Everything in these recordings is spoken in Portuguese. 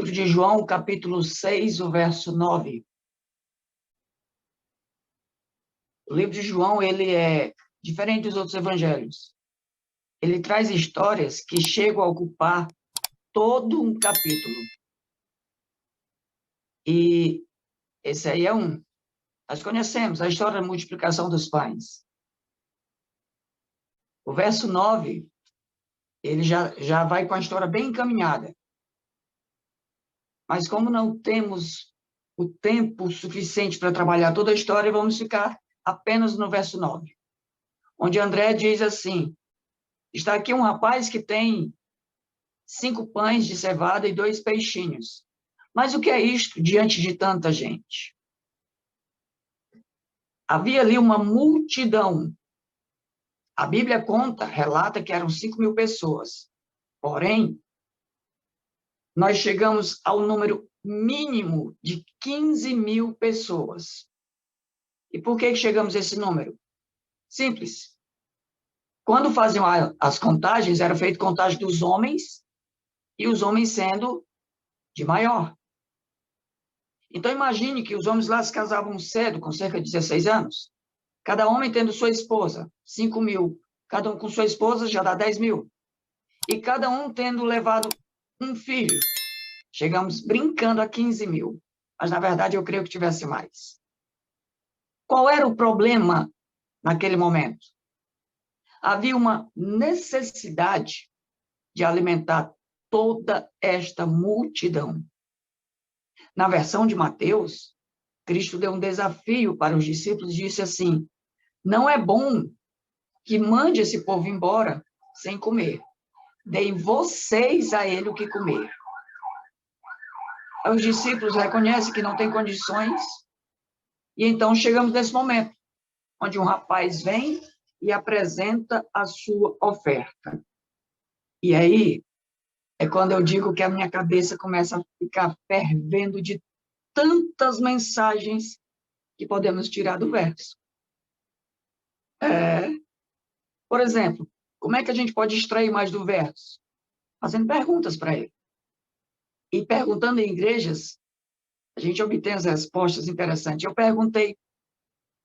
livro de João, capítulo 6, o verso 9. O livro de João, ele é diferente dos outros evangelhos. Ele traz histórias que chegam a ocupar todo um capítulo. E esse aí é um. Nós conhecemos a história da multiplicação dos pães. O verso 9, ele já vai com a história bem encaminhada. Mas como não temos o tempo suficiente para trabalhar toda a história, vamos ficar apenas no verso 9, onde André diz assim: está aqui um rapaz que tem 5 pães de cevada e 2 peixinhos. Mas o que é isto diante de tanta gente? Havia ali uma multidão. A Bíblia relata que eram 5.000 pessoas. Porém, nós chegamos ao número mínimo de 15.000 pessoas. E por que chegamos a esse número? Simples. Quando faziam as contagens, era feita contagem dos homens, e os homens sendo de maior. Então, imagine que os homens lá se casavam cedo, com cerca de 16 anos. Cada homem tendo sua esposa, 5.000. Cada um com sua esposa já dá 10.000. E cada um tendo levado um filho. Chegamos brincando a 15.000. Mas, na verdade, eu creio que tivesse mais. Qual era o problema naquele momento? Havia uma necessidade de alimentar toda esta multidão. Na versão de Mateus, Cristo deu um desafio para os discípulos e disse assim: não é bom que mande esse povo embora sem comer. Deem vocês a ele o que comer. Os discípulos reconhecem que não têm condições, e então chegamos nesse momento, onde um rapaz vem e apresenta a sua oferta. E aí é quando eu digo que a minha cabeça começa a ficar fervendo de tantas mensagens que podemos tirar do verso. Por exemplo, como é que a gente pode extrair mais do verso? Fazendo perguntas para ele. E perguntando em igrejas, a gente obtém as respostas interessantes. Eu perguntei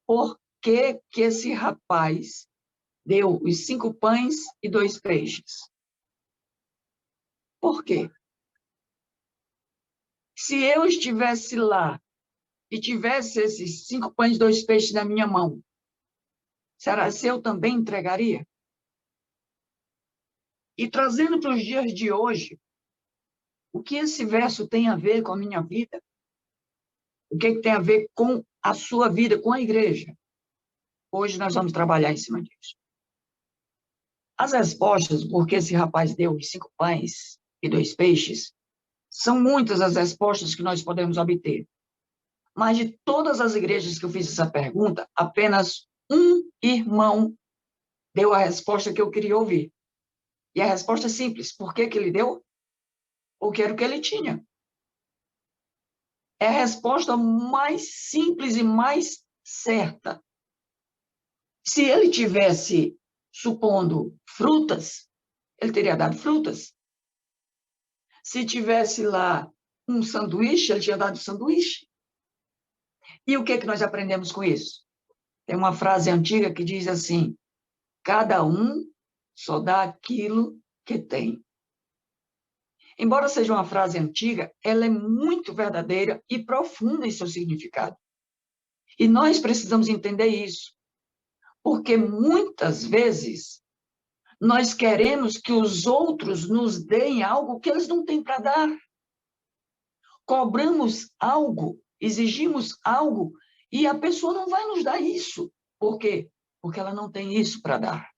por que esse rapaz deu os 5 pães e 2 peixes. Por quê? Se eu estivesse lá e tivesse esses 5 pães e 2 peixes na minha mão, será que eu também entregaria? E trazendo para os dias de hoje, o que esse verso tem a ver com a minha vida? O que tem a ver com a sua vida, com a igreja? Hoje nós vamos trabalhar em cima disso. As respostas, porque esse rapaz deu os 5 pães e 2 peixes, são muitas as respostas que nós podemos obter. Mas de todas as igrejas que eu fiz essa pergunta, apenas um irmão deu a resposta que eu queria ouvir. E a resposta é simples. Por que ele deu? Porque era o que ele tinha. É a resposta mais simples e mais certa. Se ele tivesse, supondo, frutas, ele teria dado frutas. Se tivesse lá um sanduíche, ele tinha dado sanduíche. E o que nós aprendemos com isso? Tem uma frase antiga que diz assim: cada um só dá aquilo que tem. Embora seja uma frase antiga, ela é muito verdadeira e profunda em seu significado. E nós precisamos entender isso, porque muitas vezes nós queremos que os outros nos deem algo que eles não têm para dar. Cobramos algo, exigimos algo, e a pessoa não vai nos dar isso. Por quê? Porque ela não tem isso para dar.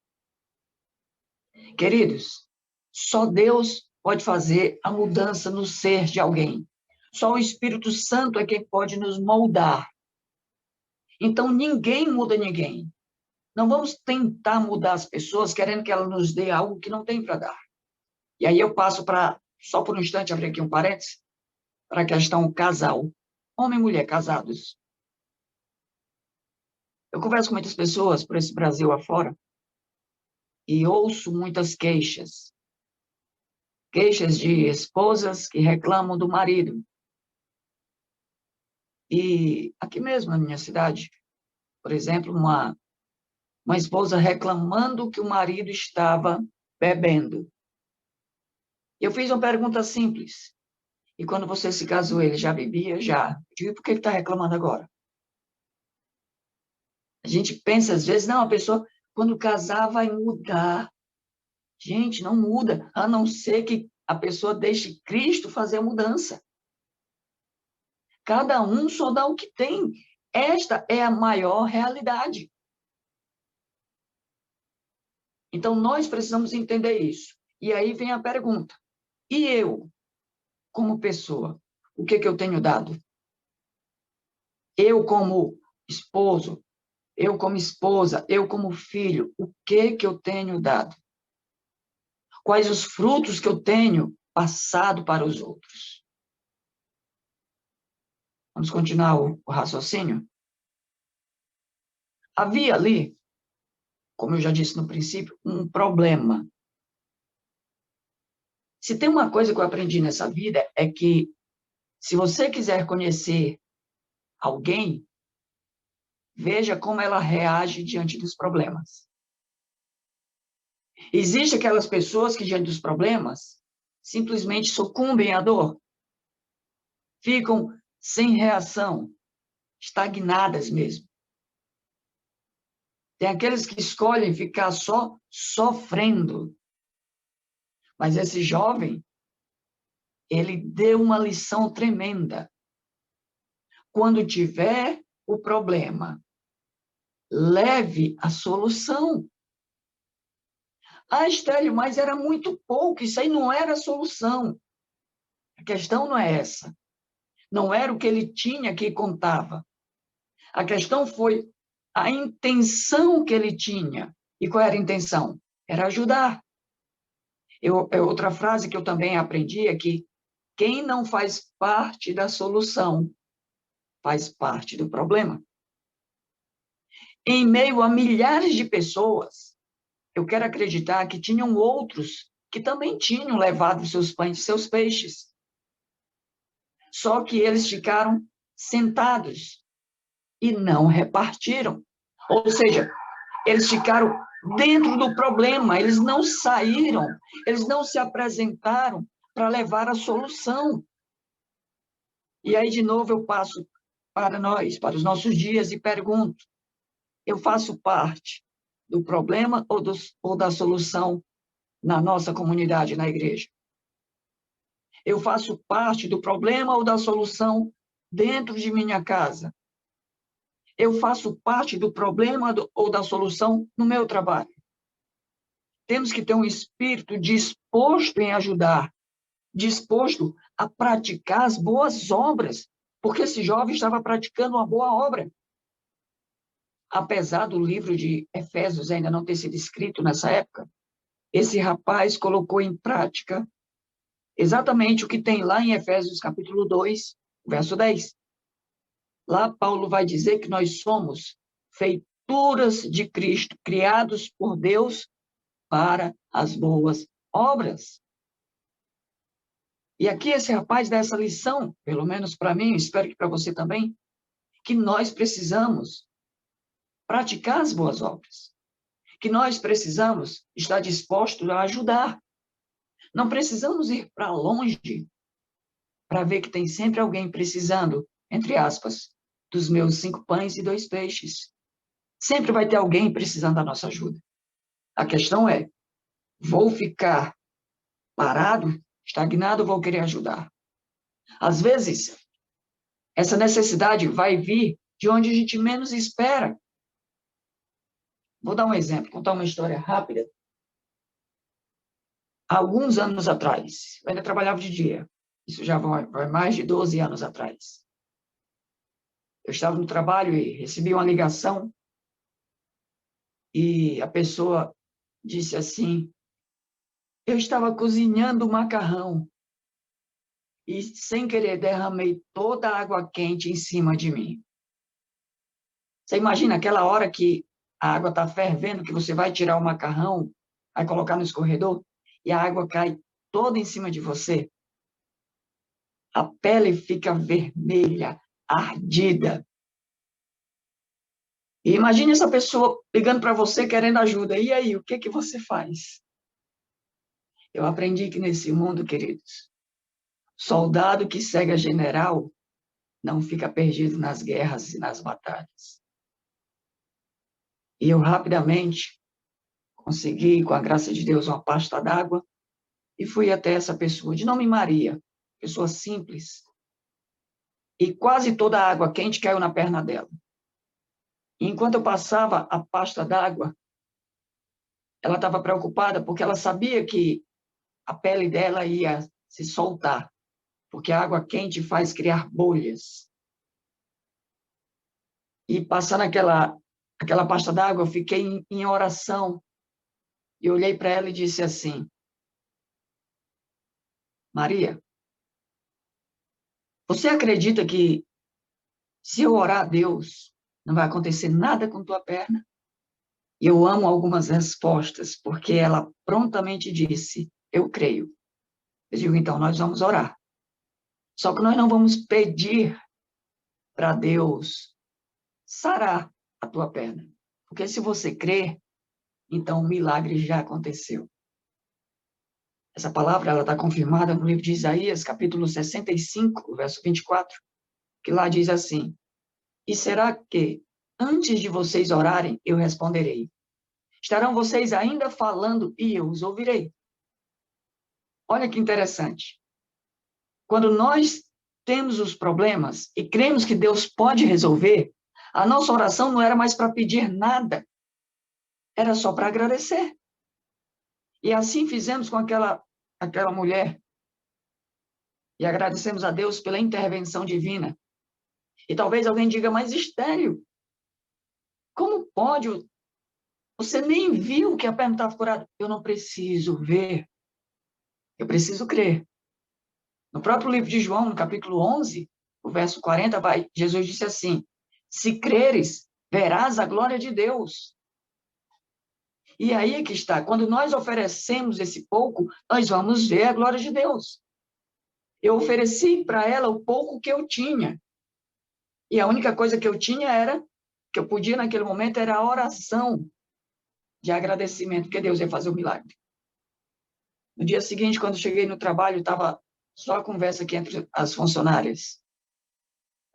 Queridos, só Deus pode fazer a mudança no ser de alguém. Só o Espírito Santo é quem pode nos moldar. Então, ninguém muda ninguém. Não vamos tentar mudar as pessoas querendo que elas nos dê algo que não tem para dar. E aí eu passo para, só por um instante, abrir aqui um parênteses, para a questão casal. Homem e mulher casados. Eu converso com muitas pessoas por esse Brasil afora e ouço muitas queixas. queixas de esposas que reclamam do marido. E aqui mesmo na minha cidade, por exemplo, uma esposa reclamando que o marido estava bebendo. Eu fiz uma pergunta simples. E quando você se casou, ele já bebia? Já. Eu digo, e por que ele está reclamando agora? A gente pensa, às vezes, não, a pessoa, quando casar, vai mudar. Gente, não muda, a não ser que a pessoa deixe Cristo fazer a mudança. Cada um só dá o que tem. Esta é a maior realidade. Então, nós precisamos entender isso. E aí vem a pergunta. E eu, como pessoa, o que eu tenho dado? Eu, como esposo, eu, como esposa, eu, como filho, o que eu tenho dado? Quais os frutos que eu tenho passado para os outros? Vamos continuar o raciocínio? Havia ali, como eu já disse no princípio, um problema. Se tem uma coisa que eu aprendi nessa vida, é que se você quiser conhecer alguém, veja como ela reage diante dos problemas. Existem aquelas pessoas que, diante dos problemas, simplesmente sucumbem à dor, ficam sem reação, estagnadas mesmo. Tem aqueles que escolhem ficar só sofrendo. Mas esse jovem, ele deu uma lição tremenda. Quando tiver o problema, leve a solução. Ah, Estélio, mas era muito pouco, isso aí não era a solução. A questão não é essa. Não era o que ele tinha que contava. A questão foi a intenção que ele tinha. E qual era a intenção? Era ajudar. Outra frase que eu também aprendi é que quem não faz parte da solução faz parte do problema. Em meio a milhares de pessoas, eu quero acreditar que tinham outros que também tinham levado seus pães, seus peixes. Só que eles ficaram sentados e não repartiram. Ou seja, eles ficaram dentro do problema, eles não saíram, eles não se apresentaram para levar a solução. E aí, de novo, eu passo para nós, para os nossos dias, e pergunto: eu faço parte do problema ou da solução na nossa comunidade, na igreja? Eu faço parte do problema ou da solução dentro de minha casa? Eu faço parte do problema ou da solução no meu trabalho? Temos que ter um espírito disposto em ajudar, disposto a praticar as boas obras, porque esse jovem estava praticando uma boa obra. Apesar do livro de Efésios ainda não ter sido escrito nessa época, esse rapaz colocou em prática exatamente o que tem lá em Efésios capítulo 2, verso 10. Lá Paulo vai dizer que nós somos feituras de Cristo, criados por Deus para as boas obras. E aqui esse rapaz dá essa lição, pelo menos para mim, espero que para você também, que nós precisamos praticar as boas obras, que nós precisamos estar dispostos a ajudar. Não precisamos ir para longe para ver que tem sempre alguém precisando, entre aspas, dos meus 5 pães e 2 peixes. Sempre vai ter alguém precisando da nossa ajuda. A questão é, vou ficar parado, estagnado, ou vou querer ajudar? Às vezes, essa necessidade vai vir de onde a gente menos espera. Vou dar um exemplo, contar uma história rápida. Há alguns anos atrás, eu ainda trabalhava de dia. Isso já vai mais de 12 anos atrás. Eu estava no trabalho e recebi uma ligação e a pessoa disse assim: eu estava cozinhando macarrão e, sem querer, derramei toda a água quente em cima de mim. Você imagina aquela hora que a água está fervendo, que você vai tirar o macarrão, vai colocar no escorredor, e a água cai toda em cima de você, a pele fica vermelha, ardida. E imagine essa pessoa ligando para você querendo ajuda. E aí, o que que você faz? Eu aprendi que nesse mundo, queridos, soldado que segue a general não fica perdido nas guerras e nas batalhas. E eu rapidamente consegui, com a graça de Deus, uma pasta d'água e fui até essa pessoa, de nome Maria, pessoa simples. E quase toda a água quente caiu na perna dela. E enquanto eu passava a pasta d'água, ela estava preocupada porque ela sabia que a pele dela ia se soltar, porque a água quente faz criar bolhas. E passando aquela pasta d'água, eu fiquei em oração. E olhei para ela e disse assim: Maria, você acredita que se eu orar a Deus, não vai acontecer nada com tua perna? E eu amo algumas respostas, porque ela prontamente disse: eu creio. Eu digo, então, nós vamos orar. Só que nós não vamos pedir para Deus sarar a tua perna. Porque se você crer, então o milagre já aconteceu. Essa palavra ela está confirmada no livro de Isaías, capítulo 65, verso 24, que lá diz assim: e será que, antes de vocês orarem, eu responderei? Estarão vocês ainda falando e eu os ouvirei. Olha que interessante. Quando nós temos os problemas e cremos que Deus pode resolver, a nossa oração não era mais para pedir nada, era só para agradecer. E assim fizemos com aquela mulher. E agradecemos a Deus pela intervenção divina. E talvez alguém diga, mas Estélio, como pode? Você nem viu que a perna estava curada. Eu não preciso ver, eu preciso crer. No próprio livro de João, no capítulo 11, o verso 40, Jesus disse assim: se creres, verás a glória de Deus. E aí que está, quando nós oferecemos esse pouco, nós vamos ver a glória de Deus. Eu ofereci para ela o pouco que eu tinha. E a única coisa que eu tinha que eu podia naquele momento, era a oração de agradecimento, que Deus ia fazer o milagre. No dia seguinte, quando cheguei no trabalho, estava só a conversa aqui entre as funcionárias.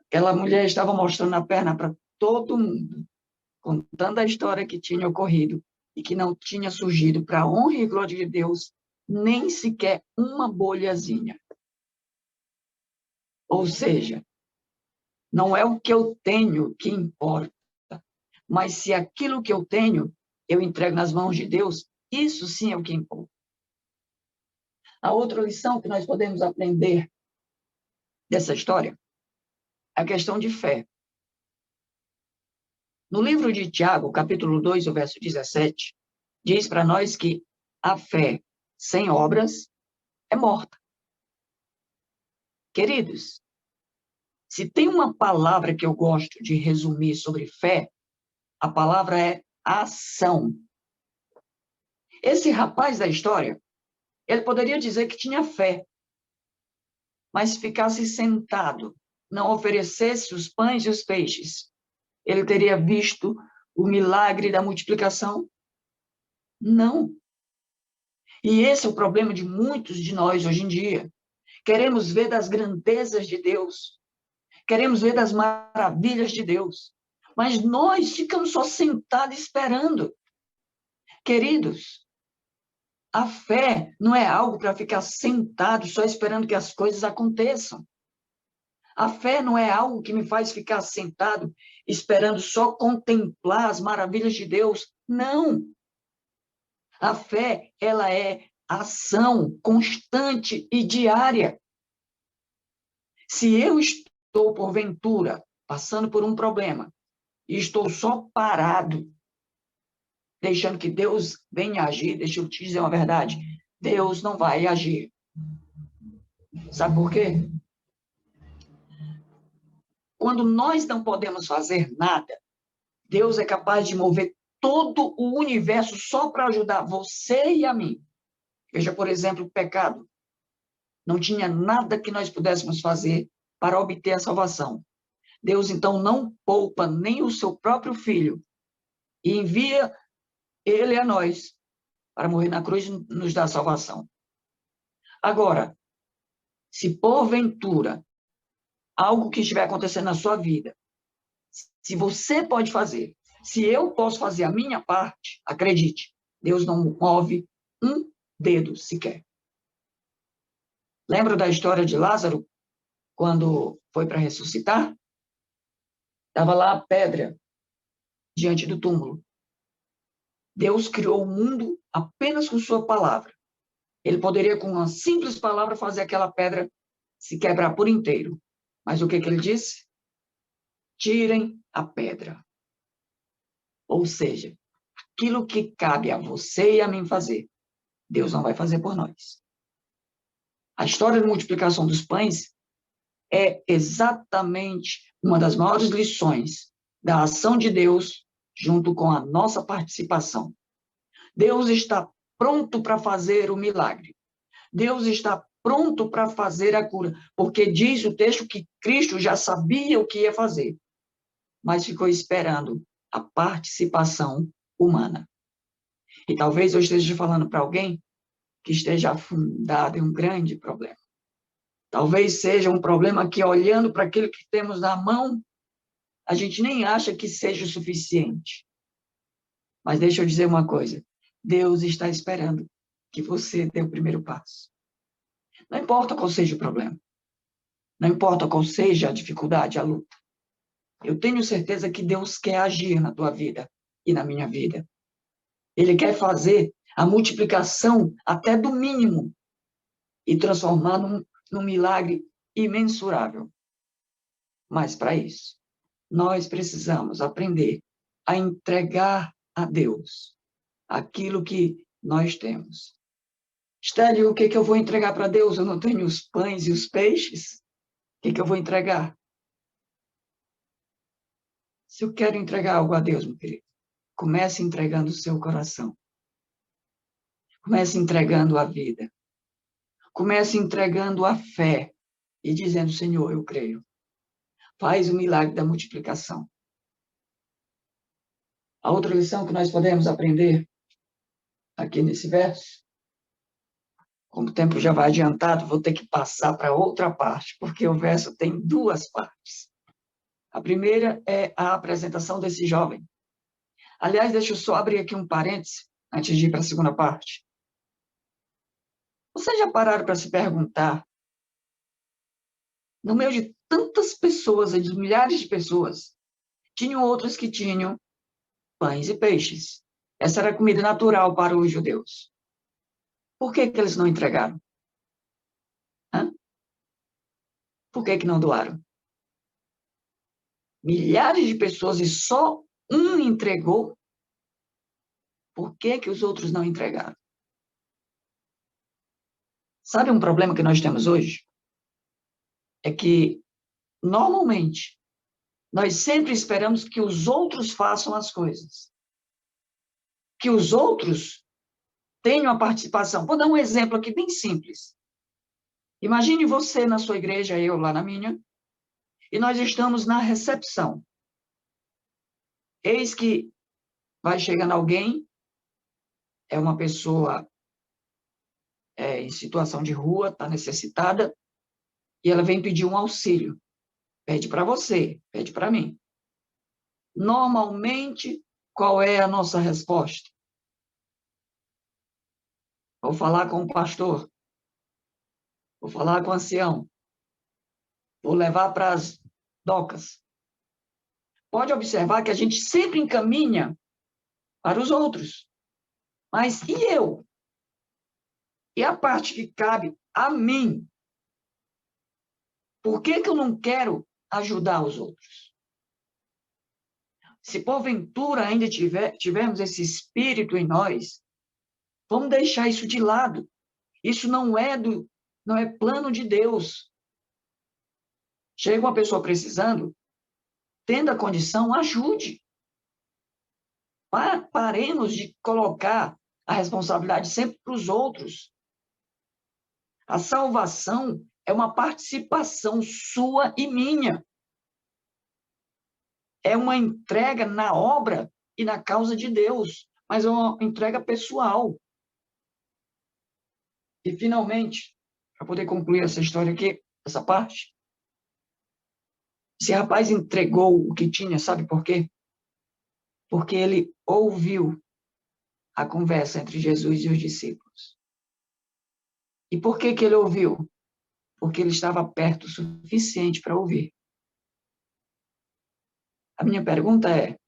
Aquela mulher estava mostrando a perna para todo mundo, contando a história que tinha ocorrido e que não tinha surgido, para a honra e glória de Deus, nem sequer uma bolhazinha. Ou seja, não é o que eu tenho que importa, mas se aquilo que eu tenho, eu entrego nas mãos de Deus, isso sim é o que importa. A outra lição que nós podemos aprender dessa história é a questão de fé. No livro de Tiago, capítulo 2, o verso 17, diz para nós que a fé sem obras é morta. Queridos, se tem uma palavra que eu gosto de resumir sobre fé, a palavra é ação. Esse rapaz da história, ele poderia dizer que tinha fé, mas se ficasse sentado, não oferecesse os pães e os peixes, ele teria visto o milagre da multiplicação? Não. E esse é o problema de muitos de nós hoje em dia. Queremos ver das grandezas de Deus, queremos ver das maravilhas de Deus, mas nós ficamos só sentados esperando. Queridos, a fé não é algo para ficar sentado só esperando que as coisas aconteçam. A fé não é algo que me faz ficar sentado esperando só contemplar as maravilhas de Deus. Não. A fé, ela é ação constante e diária. Se eu estou, porventura, passando por um problema e estou só parado, deixando que Deus venha agir, deixa eu te dizer uma verdade, Deus não vai agir. Sabe por quê? Quando nós não podemos fazer nada, Deus é capaz de mover todo o universo só para ajudar você e a mim. Veja, por exemplo, o pecado. Não tinha nada que nós pudéssemos fazer para obter a salvação. Deus, então, não poupa nem o seu próprio Filho e envia ele a nós para morrer na cruz e nos dar a salvação. Agora, se porventura algo que estiver acontecendo na sua vida, se você pode fazer, se eu posso fazer a minha parte, acredite, Deus não move um dedo sequer. Lembra da história de Lázaro, quando foi para ressuscitar? Estava lá a pedra diante do túmulo. Deus criou o mundo apenas com sua palavra. Ele poderia, com uma simples palavra, fazer aquela pedra se quebrar por inteiro. Mas o que ele disse? Tirem a pedra. Ou seja, aquilo que cabe a você e a mim fazer, Deus não vai fazer por nós. A história da multiplicação dos pães é exatamente uma das maiores lições da ação de Deus junto com a nossa participação. Deus está pronto para fazer o milagre. Deus está pronto para fazer a cura, porque diz o texto que Cristo já sabia o que ia fazer, mas ficou esperando a participação humana. E talvez eu esteja falando para alguém que esteja afundado em um grande problema. Talvez seja um problema que, olhando para aquilo que temos na mão, a gente nem acha que seja o suficiente. Mas deixa eu dizer uma coisa, Deus está esperando que você dê o primeiro passo. Não importa qual seja o problema, não importa qual seja a dificuldade, a luta. Eu tenho certeza que Deus quer agir na tua vida e na minha vida. Ele quer fazer a multiplicação até do mínimo e transformar num milagre imensurável. Mas, para isso, nós precisamos aprender a entregar a Deus aquilo que nós temos. Estélio, o que eu vou entregar para Deus? Eu não tenho os pães e os peixes? O que eu vou entregar? Se eu quero entregar algo a Deus, meu querido, comece entregando o seu coração. Comece entregando a vida. Comece entregando a fé e dizendo, Senhor, eu creio. Faz o milagre da multiplicação. A outra lição que nós podemos aprender aqui nesse verso, como o tempo já vai adiantado, vou ter que passar para outra parte, porque o verso tem duas partes. A primeira é a apresentação desse jovem. Aliás, deixa eu só abrir aqui um parêntese, antes de ir para a segunda parte. Vocês já pararam para se perguntar, no meio de tantas pessoas, de milhares de pessoas, tinham outros que tinham pães e peixes. Essa era a comida natural para os judeus. Por que eles não entregaram? Hã? Por que não doaram? Milhares de pessoas e só um entregou. Por que os outros não entregaram? Sabe um problema que nós temos hoje? É que, normalmente, nós sempre esperamos que os outros façam as coisas. Que os outros tenham a participação. Vou dar um exemplo aqui bem simples. Imagine você na sua igreja, eu lá na minha, e nós estamos na recepção. Eis que vai chegando alguém, é uma pessoa em situação de rua, está necessitada, e ela vem pedir um auxílio. Pede para você, pede para mim. Normalmente, qual é a nossa resposta? Vou falar com o pastor, vou falar com o ancião, vou levar para as docas. Pode observar que a gente sempre encaminha para os outros. Mas e eu? E a parte que cabe a mim? Por que eu não quero ajudar os outros? Se porventura ainda tivermos esse espírito em nós, vamos deixar isso de lado. Isso não é plano de Deus. Chega uma pessoa precisando, tendo a condição, ajude. Paremos de colocar a responsabilidade sempre para os outros. A salvação é uma participação sua e minha. É uma entrega na obra e na causa de Deus, mas é uma entrega pessoal. E, finalmente, para poder concluir essa história aqui, essa parte, esse rapaz entregou o que tinha, sabe por quê? Porque ele ouviu a conversa entre Jesus e os discípulos. E por que ele ouviu? Porque ele estava perto o suficiente para ouvir. A minha pergunta é,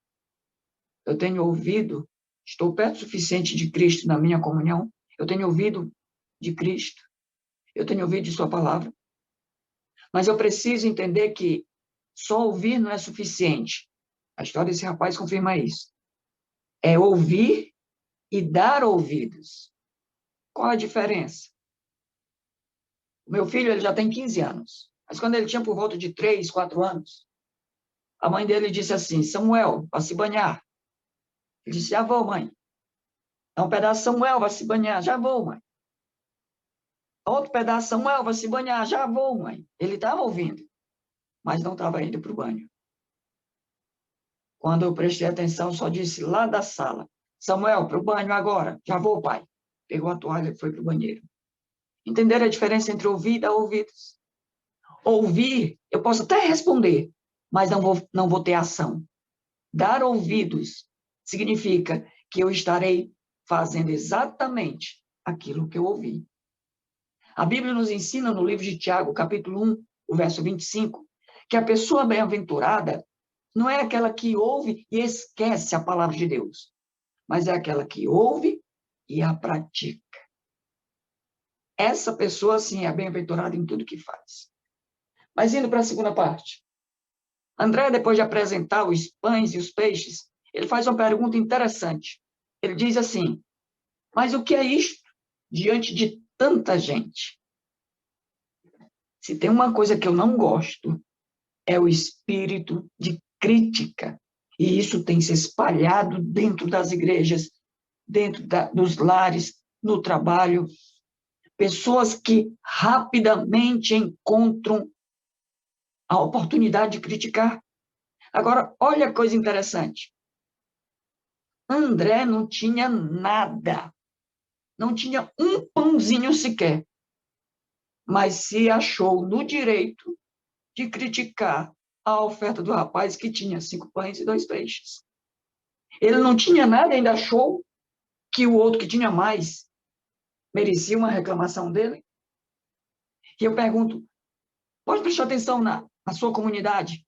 eu tenho ouvido, estou perto o suficiente de Cristo na minha comunhão? Eu tenho ouvido de Cristo? Eu tenho ouvido de sua palavra? Mas eu preciso entender que só ouvir não é suficiente. A história desse rapaz confirma isso. É ouvir e dar ouvidos. Qual a diferença? O meu filho ele já tem 15 anos, mas quando ele tinha por volta de 3, 4 anos, a mãe dele disse assim, Samuel, vá se banhar. Ele disse, já vou, mãe. Dá um pedaço, Samuel, vá se banhar. Já vou, mãe. Outro pedaço, Samuel, vá se banhar. Já vou, mãe. Ele estava ouvindo, mas não estava indo para o banho. Quando eu prestei atenção, só disse lá da sala, Samuel, para o banho agora. Já vou, pai. Pegou a toalha e foi para o banheiro. Entenderam a diferença entre ouvir e dar ouvidos? Ouvir, eu posso até responder, mas não vou ter ação. Dar ouvidos significa que eu estarei fazendo exatamente aquilo que eu ouvi. A Bíblia nos ensina no livro de Tiago, capítulo 1, o verso 25, que a pessoa bem-aventurada não é aquela que ouve e esquece a palavra de Deus, mas é aquela que ouve e a pratica. Essa pessoa, sim, é bem-aventurada em tudo que faz. Mas indo para a segunda parte. André, depois de apresentar os pães e os peixes, ele faz uma pergunta interessante. Ele diz assim, mas o que é isto diante de tanta gente? Se tem uma coisa que eu não gosto, é o espírito de crítica. E isso tem se espalhado dentro das igrejas, dentro dos lares, no trabalho. Pessoas que rapidamente encontram a oportunidade de criticar. Agora, olha a coisa interessante. André não tinha nada. Não tinha um pãozinho sequer. Mas se achou no direito de criticar a oferta do rapaz que tinha 5 pães e 2 peixes. Ele não tinha nada, ainda achou que o outro que tinha mais merecia uma reclamação dele. E eu pergunto, pode prestar atenção na sua comunidade,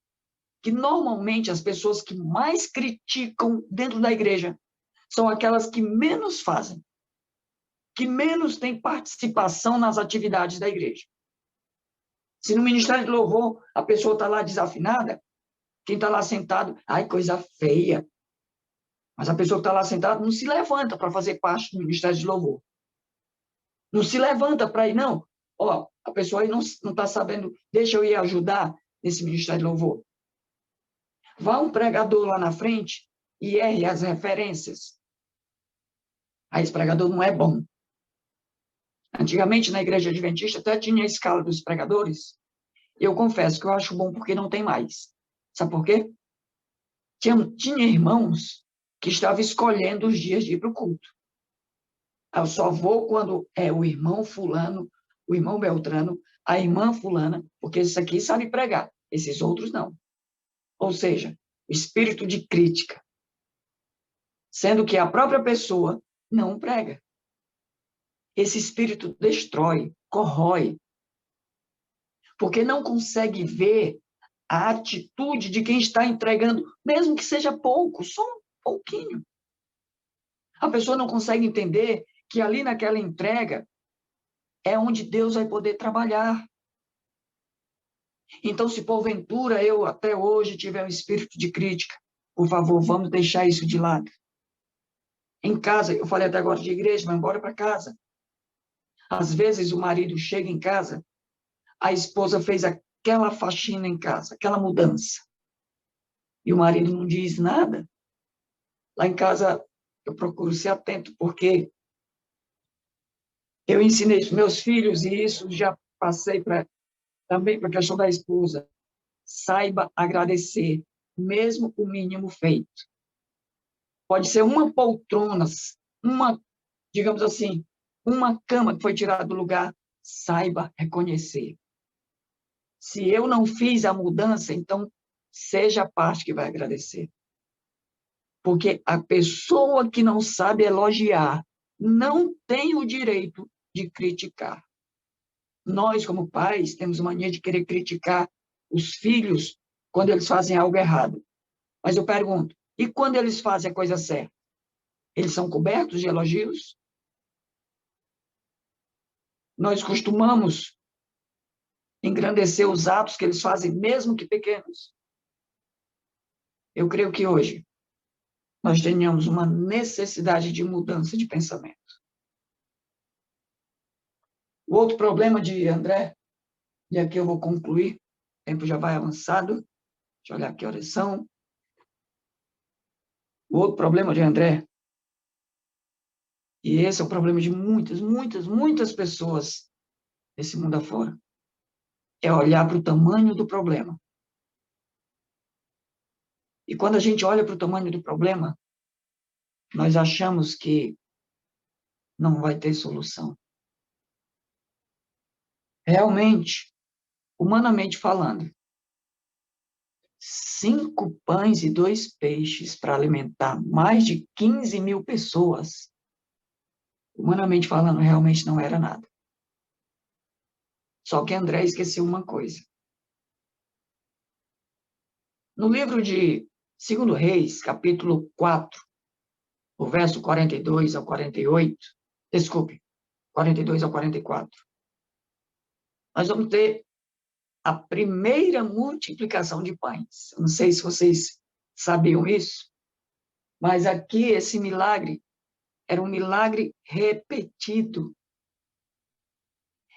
que normalmente as pessoas que mais criticam dentro da igreja são aquelas que menos fazem, que menos têm participação nas atividades da igreja. Se no ministério de louvor a pessoa está lá desafinada, quem está lá sentado, ai, coisa feia. Mas a pessoa que está lá sentada não se levanta para fazer parte do ministério de louvor. Não se levanta para ir, não. Ó, a pessoa aí não está sabendo, deixa eu ir ajudar nesse ministério de louvor. Vá um pregador lá na frente e erre as referências. Aí esse pregador não é bom. Antigamente, na igreja adventista, até tinha a escala dos pregadores. Eu confesso que eu acho bom porque não tem mais. Sabe por quê? Tinha irmãos que estavam escolhendo os dias de ir para o culto. Eu só vou quando é o irmão fulano, o irmão Beltrano, a irmã fulana, porque esse aqui sabe pregar, esses outros não. Ou seja, o espírito de crítica, sendo que a própria pessoa não prega. Esse espírito destrói, corrói, porque não consegue ver a atitude de quem está entregando, mesmo que seja pouco, só um pouquinho. A pessoa não consegue entender que ali naquela entrega é onde Deus vai poder trabalhar. Então, se porventura eu até hoje tiver um espírito de crítica, por favor, vamos deixar isso de lado. Em casa, eu falei até agora de igreja, vai embora para casa. Às vezes o marido chega em casa, a esposa fez aquela faxina em casa, aquela mudança. E o marido não diz nada. Lá em casa, eu procuro ser atento, porque Eu ensinei isso para meus filhos, e isso já passei também para a questão da esposa. Saiba agradecer, mesmo o mínimo feito. Pode ser uma poltrona, digamos assim, uma cama que foi tirada do lugar, saiba reconhecer. Se eu não fiz a mudança, então seja a parte que vai agradecer. Porque a pessoa que não sabe elogiar não tem o direito de criticar. Nós, como pais, temos mania de querer criticar os filhos quando eles fazem algo errado. Mas eu pergunto, e quando eles fazem a coisa certa? Eles são cobertos de elogios? Nós costumamos engrandecer os atos que eles fazem, mesmo que pequenos. Eu creio que hoje nós tenhamos uma necessidade de mudança de pensamento. O outro problema de André, e aqui eu vou concluir, o tempo já vai avançado, deixa eu olhar que horas são. O outro problema de André, e esse é o problema de muitas pessoas desse mundo afora, é olhar para o tamanho do problema. E quando a gente olha para o tamanho do problema, nós achamos que não vai ter solução. Realmente, humanamente falando, 5 pães e 2 peixes para alimentar mais de 15 mil pessoas, humanamente falando, realmente não era nada. Só que André esqueceu uma coisa. No livro de 2 Reis, capítulo 4, o verso 42 ao 48, desculpe, 42 ao 44, nós vamos ter a primeira multiplicação de pães. Não sei se vocês sabiam isso, mas aqui esse milagre era um milagre repetido.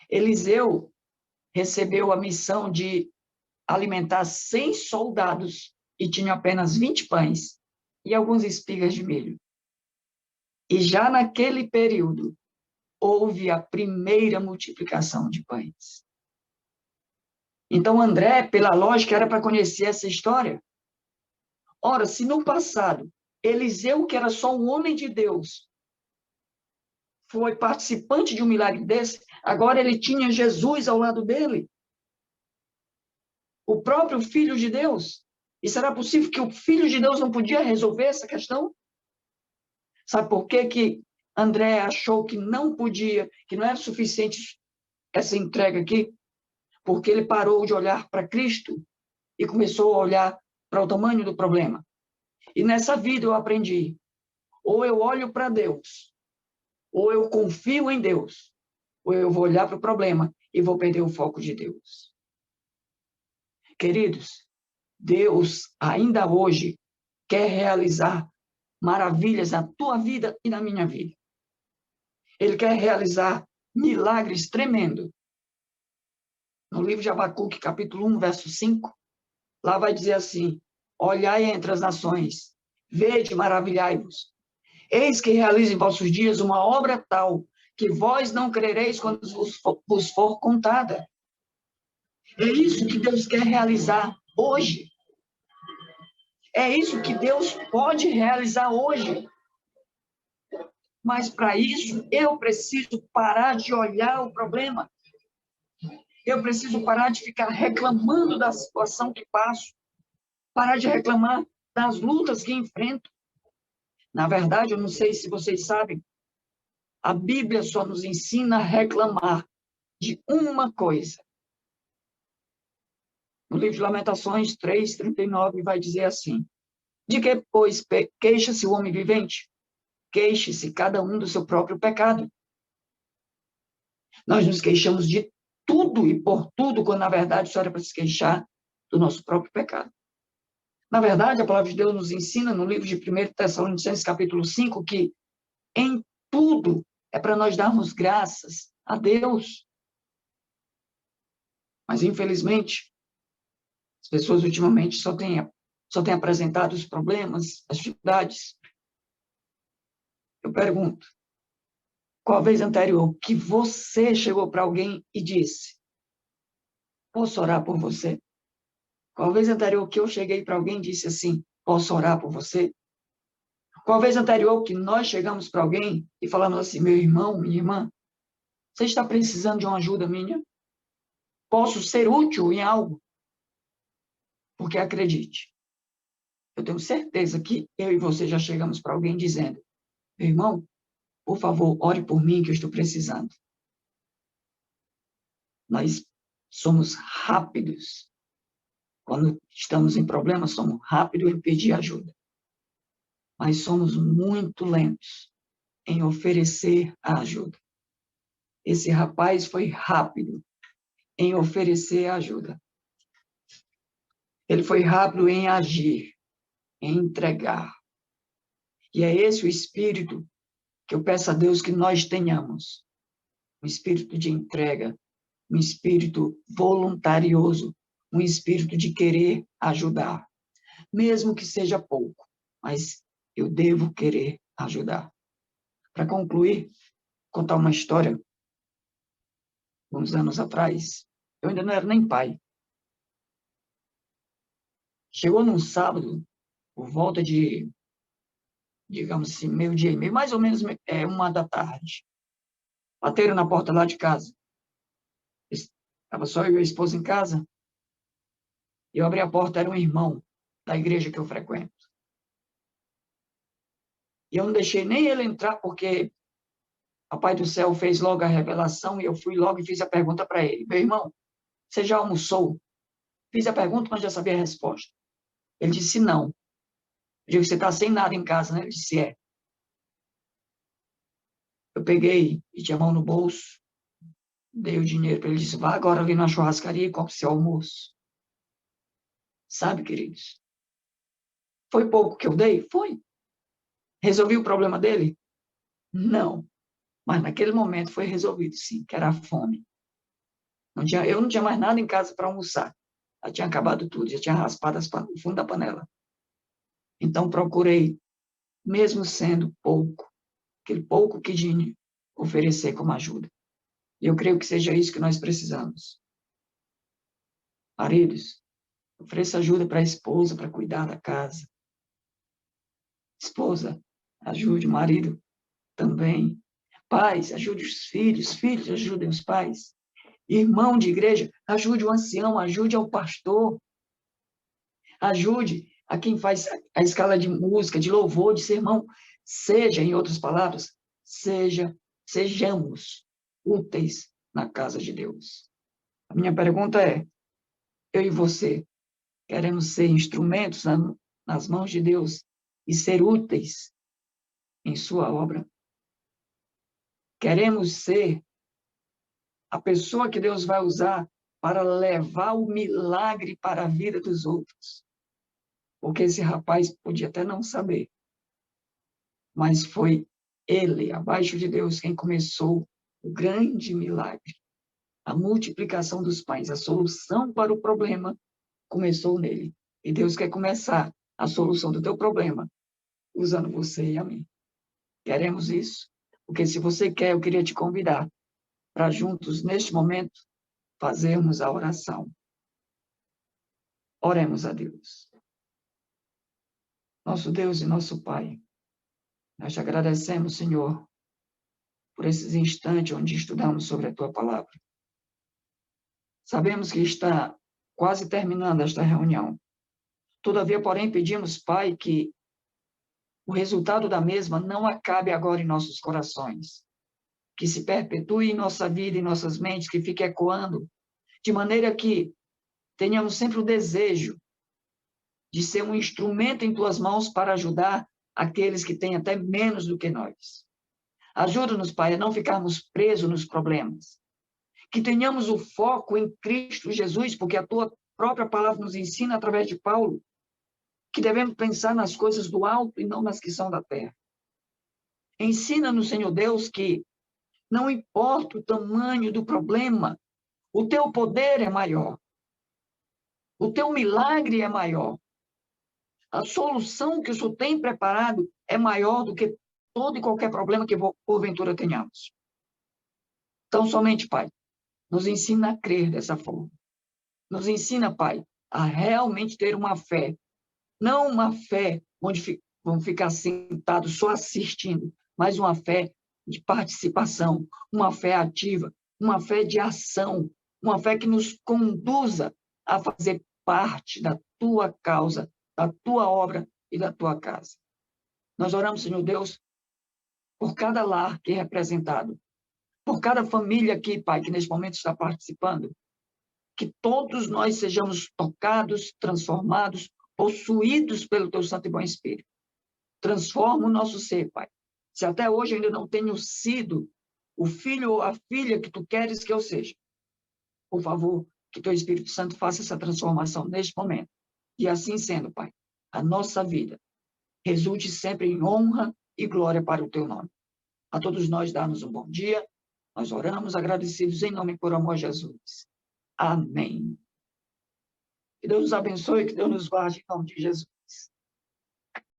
Eliseu recebeu a missão de alimentar 100 soldados e tinha apenas 20 pães e algumas espigas de milho. E já naquele período, houve a primeira multiplicação de pães. Então, André, pela lógica, era para conhecer essa história. Ora, se no passado, Eliseu, que era só um homem de Deus, foi participante de um milagre desse, agora ele tinha Jesus ao lado dele, o próprio Filho de Deus. E será possível que o Filho de Deus não podia resolver essa questão? Sabe por quê que André achou que não podia, que não era suficiente essa entrega aqui? Porque ele parou de olhar para Cristo e começou a olhar para o tamanho do problema. E nessa vida eu aprendi, ou eu olho para Deus, ou eu confio em Deus, ou eu vou olhar para o problema e vou perder o foco de Deus. Queridos, Deus ainda hoje quer realizar maravilhas na tua vida e na minha vida. Ele quer realizar milagres tremendos. No livro de Abacuque, capítulo 1, verso 5, lá vai dizer assim: olhai entre as nações, vede, maravilhai-vos. Eis que realiza em vossos dias uma obra tal, que vós não crereis quando vos for contada. É isso que Deus quer realizar hoje. É isso que Deus pode realizar hoje. Mas, para isso, eu preciso parar de olhar o problema. Eu preciso parar de ficar reclamando da situação que passo. Parar de reclamar das lutas que enfrento. Na verdade, eu não sei se vocês sabem, a Bíblia só nos ensina a reclamar de uma coisa. No livro de Lamentações 3:39 vai dizer assim: de que, pois, queixa-se o homem vivente? Queixe-se cada um do seu próprio pecado. Nós nos queixamos de tudo e por tudo, quando na verdade só era para se queixar do nosso próprio pecado. Na verdade, a palavra de Deus nos ensina no livro de 1 Tessalonicenses, capítulo 5, que em tudo é para nós darmos graças a Deus. Mas, infelizmente, as pessoas ultimamente só têm apresentado os problemas, as dificuldades. Eu pergunto, Qual a vez anterior que você chegou para alguém e disse, posso orar por você? Qual a vez anterior que eu cheguei para alguém e disse assim, posso orar por você? Qual a vez anterior que nós chegamos para alguém e falamos assim, meu irmão, minha irmã, você está precisando de uma ajuda minha? Posso ser útil em algo? Porque acredite, eu tenho certeza que eu e você já chegamos para alguém dizendo, meu irmão, por favor, ore por mim que eu estou precisando. Nós somos rápidos. Quando estamos em problemas, somos rápidos em pedir ajuda. Mas somos muito lentos em oferecer a ajuda. Esse rapaz foi rápido em oferecer a ajuda. Ele foi rápido em agir, em entregar. E é esse o espírito que eu peço a Deus que nós tenhamos. Um espírito de entrega, um espírito voluntarioso, um espírito de querer ajudar. Mesmo que seja pouco, mas eu devo querer ajudar. Para concluir, contar uma história. Uns anos atrás, eu ainda não era nem pai. Chegou num sábado, por volta de, digamos assim, meio-dia e meio, mais ou menos 1h da tarde. Bateram na porta lá de casa. Estava só eu e a esposa em casa. E eu abri a porta, era um irmão da igreja que eu frequento. E eu não deixei nem ele entrar, porque o Pai do Céu fez logo a revelação, e eu fui logo e fiz a pergunta para ele. Meu irmão, você já almoçou? Fiz a pergunta, mas já sabia a resposta. Ele disse não. Eu digo, você está sem nada em casa, né? Ele disse, é. Eu peguei e tinha a mão no bolso, dei o dinheiro para ele, disse, vá agora ali na churrascaria e compre seu almoço. Sabe, queridos? Foi pouco que eu dei? Foi. Resolvi o problema dele? Não. Mas naquele momento foi resolvido, sim, que era a fome. Eu não tinha mais nada em casa para almoçar. Já tinha acabado tudo, já tinha raspado o fundo da panela. Então procurei, mesmo sendo pouco, aquele pouco que tinha, oferecer como ajuda. E eu creio que seja isso que nós precisamos. Maridos, ofereça ajuda para a esposa, para cuidar da casa. Esposa, ajude o marido também. Pais, ajude os filhos, ajudem os pais. Irmão de igreja, ajude o ancião, ajude ao pastor. Ajude a quem faz a escala de música, de louvor, de sermão. Seja, em outras palavras, sejamos úteis na casa de Deus. A minha pergunta é, eu e você, queremos ser instrumentos nas mãos de Deus e ser úteis em sua obra? Queremos ser a pessoa que Deus vai usar para levar o milagre para a vida dos outros? Porque esse rapaz podia até não saber, mas foi ele, abaixo de Deus, quem começou o grande milagre. A multiplicação dos pães, a solução para o problema, começou nele. E Deus quer começar a solução do teu problema usando você e a mim. Queremos isso? Porque se você quer, eu queria te convidar para juntos, neste momento, fazermos a oração. Oremos a Deus. Nosso Deus e nosso Pai, nós te agradecemos, Senhor, por esses instantes onde estudamos sobre a tua palavra. Sabemos que está quase terminando esta reunião. Todavia, porém, pedimos, Pai, que o resultado da mesma não acabe agora em nossos corações, que se perpetue em nossa vida, em nossas mentes, que fique ecoando, de maneira que tenhamos sempre o desejo de ser um instrumento em tuas mãos para ajudar aqueles que têm até menos do que nós. Ajuda-nos, Pai, a não ficarmos presos nos problemas, que tenhamos o foco em Cristo Jesus, porque a tua própria palavra nos ensina, através de Paulo, que devemos pensar nas coisas do alto e não nas que são da terra. Ensina-nos, Senhor Deus, que não importa o tamanho do problema, o teu poder é maior, o teu milagre é maior, a solução que o Senhor tem preparado é maior do que todo e qualquer problema que porventura tenhamos. Então, somente, Pai, nos ensina a crer dessa forma. Nos ensina, Pai, a realmente ter uma fé. Não uma fé onde vamos ficar sentados só assistindo, mas uma fé de participação, uma fé ativa, uma fé de ação, uma fé que nos conduza a fazer parte da tua causa, da tua obra e da tua casa. Nós oramos, Senhor Deus, por cada lar que é representado, por cada família aqui, Pai, que neste momento está participando, que todos nós sejamos tocados, transformados, possuídos pelo Teu Santo e Bom Espírito. Transforma o nosso ser, Pai. Se até hoje eu ainda não tenho sido o filho ou a filha que Tu queres que eu seja, por favor, que Teu Espírito Santo faça essa transformação neste momento. E assim sendo, Pai, a nossa vida resulte sempre em honra e glória para o Teu nome. A todos nós, dá-nos um bom dia. Nós oramos agradecidos em nome e por amor de Jesus. Amém. Que Deus nos abençoe, que Deus nos guarde em nome de Jesus.